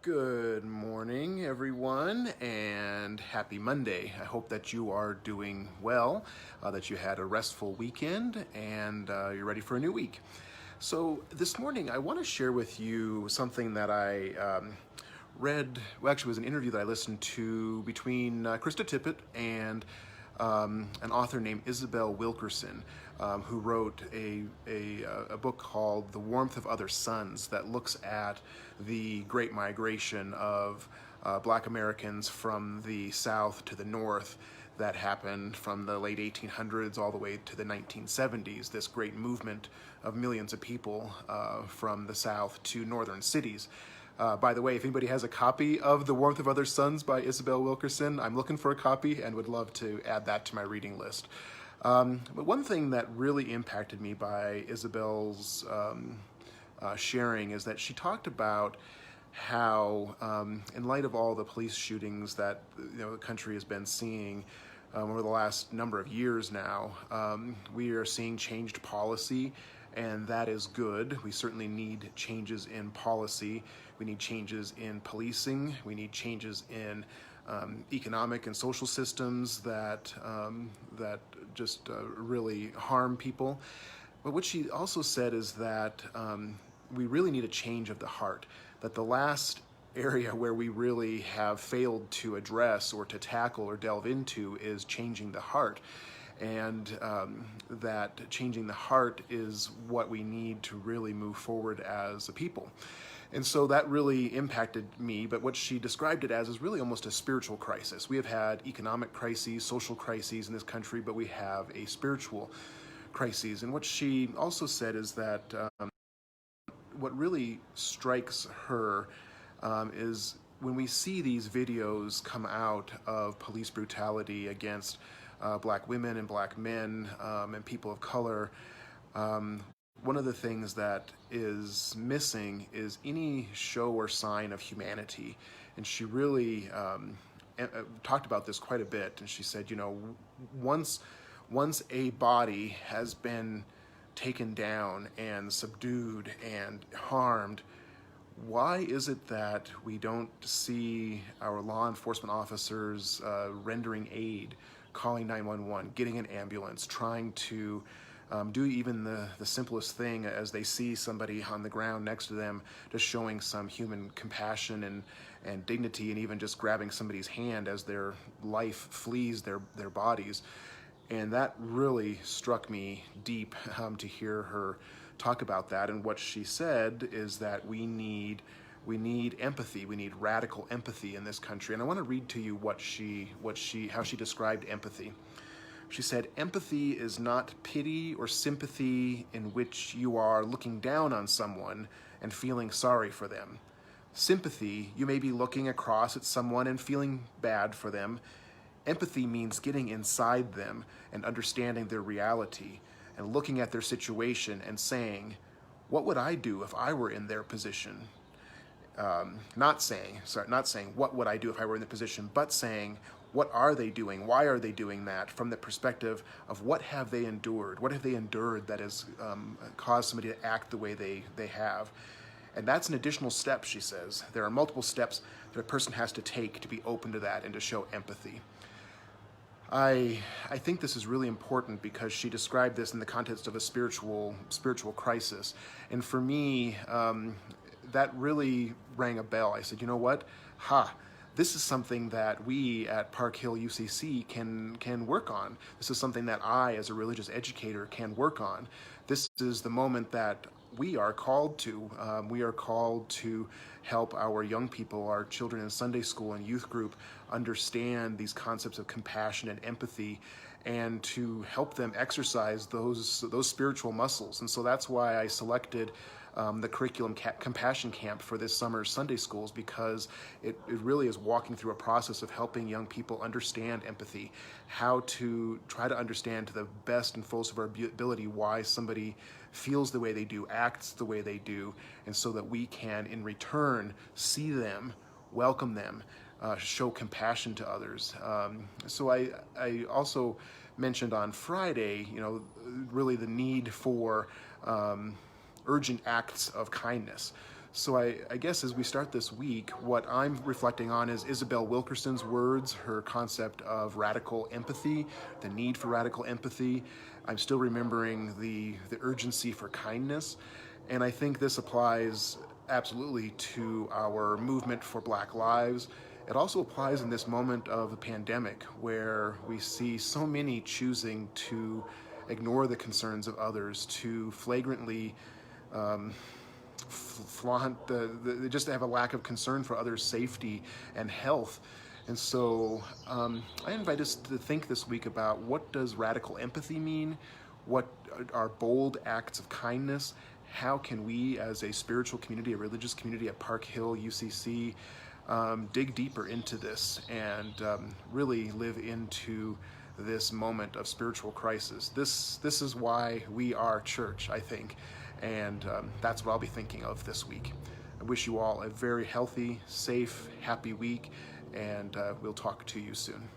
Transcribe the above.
Good morning, everyone, and happy Monday. I hope that you are doing well, that you had a restful weekend, and you're ready for a new week. So, this morning, I want to share with you something that I read. Well, actually, it was an interview that I listened to between Krista Tippett and an author named Isabel Wilkerson, who wrote a book called The Warmth of Other Suns that looks at the Great Migration of Black Americans from the South to the North that happened from the late 1800s all the way to the 1970s, this great movement of millions of people from the South to northern cities. By the way, if anybody has a copy of The Warmth of Other Suns by Isabel Wilkerson, I'm looking for a copy and would love to add that to my reading list. But one thing that really impacted me by Isabel's sharing is that she talked about how, in light of all the police shootings that the country has been seeing over the last number of years now, we are seeing changed policy, and that is good. We certainly need changes in policy. We need changes in policing. We need changes in economic and social systems that just really harm people. But what she also said is that we really need a change of the heart, that the last area where we really have failed to address or to tackle or delve into is changing the heart. And that changing the heart is what we need to really move forward as a people. And so that really impacted me, but what she described it as is really almost a spiritual crisis. We have had economic crises, social crises in this country, but we have a spiritual crisis. And what she also said is that what really strikes her is when we see these videos come out of police brutality against Black women and Black men and people of color, one of the things that is missing is any show or sign of humanity. And she really talked about this quite a bit. And she said, once a body has been taken down and subdued and harmed, why is it that we don't see our law enforcement officers rendering aid, calling 911, getting an ambulance, trying to do even the simplest thing as they see somebody on the ground next to them, just showing some human compassion and dignity, and even just grabbing somebody's hand as their life flees their bodies. And that really struck me deep to hear her talk about that. And what she said is that we need empathy. We need radical empathy in this country. And I want to read to you how she described empathy. She said, "Empathy is not pity or sympathy in which you are looking down on someone and feeling sorry for them. Sympathy, you may be looking across at someone and feeling bad for them. Empathy means getting inside them and understanding their reality and looking at their situation and saying, what would I do if I were in their position?" Not saying, what would I do if I were in the position, but saying, what are they doing? Why are they doing that? From the perspective of what have they endured? What have they endured that has caused somebody to act the way they have? And that's an additional step, she says. There are multiple steps that a person has to take to be open to that and to show empathy. I think this is really important because she described this in the context of a spiritual crisis. And for me, that really rang a bell. I said, you know what? This is something that we at Park Hill UCC can work on. This is something that I, as a religious educator, can work on. This is the moment that we are called to. We are called to help our young people, our children in Sunday school and youth group, understand these concepts of compassion and empathy, and to help them exercise those spiritual muscles. And so that's why I selected the curriculum Compassion Camp for this summer's Sunday schools, because it really is walking through a process of helping young people understand empathy, how to try to understand to the best and fullest of our ability why somebody feels the way they do, acts the way they do, and so that we can, in return, see them, welcome them, show compassion to others. So I also mentioned on Friday, really the need for urgent acts of kindness. So I guess as we start this week, what I'm reflecting on is Isabel Wilkerson's words, her concept of radical empathy, the need for radical empathy. I'm still remembering the urgency for kindness. And I think this applies absolutely to our movement for Black lives. It also applies in this moment of the pandemic where we see so many choosing to ignore the concerns of others, to flagrantly flaunt just have a lack of concern for others' safety and health. And so I invite us to think this week about, what does radical empathy mean? What are bold acts of kindness? How can we as a spiritual community, a religious community at Park Hill UCC, dig deeper into this and really live into this moment of spiritual crisis? This is why we are church, I think, and that's what I'll be thinking of this week. I wish you all a very healthy, safe, happy week, and we'll talk to you soon.